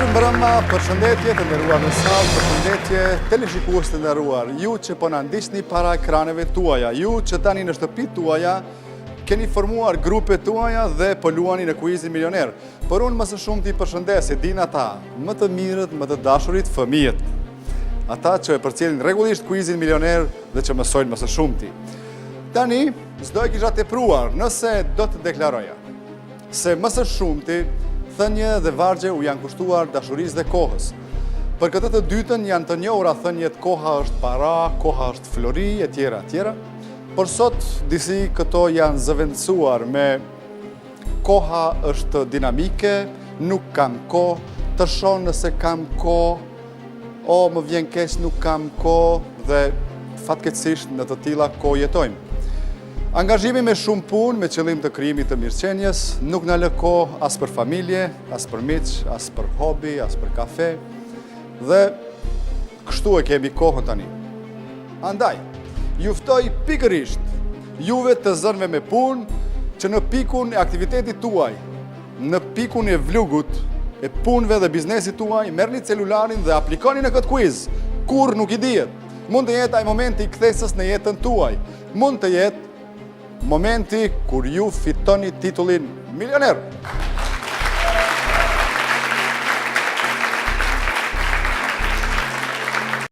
Mbrëma, përshëndetje të nderuar në sallë, përshëndetje teleshikues të nderuar, ju që po na ndiqni para ekraneve tuaja, ju që tani në shtëpitë tuaja keni formuar grupet tuaja dhe po luani në kuizin milioner. Por unë më së shumti përshëndes, e din ata, më të mirët, më të dashurit, fëmijët. Ata që e përcjellin rregullisht kuizin milioner dhe që mësojnë më së shumti. Tani, s'do e kisha tepruar nëse do të deklaroja se më së shumti thënje dhe vargje u janë kushtuar dashurisë dhe kohës. Për këtë të dytën janë të njohura thënjet koha është para, koha është flori, e tjera, tjera. Por sot disi këto janë zëvendësuar me koha është dinamike, nuk kam kohë, të shoh nëse kam kohë, o më vjen keq nuk kam kohë dhe fatkeqësisht në të tilla kohë jetojmë. Angazhimi me shumë punë, me qëllim të krijimit të mirëqenies, nuk na lë kohë as për familje, as për miq, as për hobi, as për kafe. Dhe kështu e kemi kohën tani. Andaj, ju ftoj pikërisht juve të zënve me punë që në pikun e aktivitetit tuaj, në pikun e vlugut, e punëve dhe biznesit tuaj, merrni celularin dhe aplikoni në këtë quiz. Kur nuk i dihet. Mund të jetë ai momenti i kthesës në jetën tuaj. Mund të jetë momenti kur ju fitoni titullin milioner.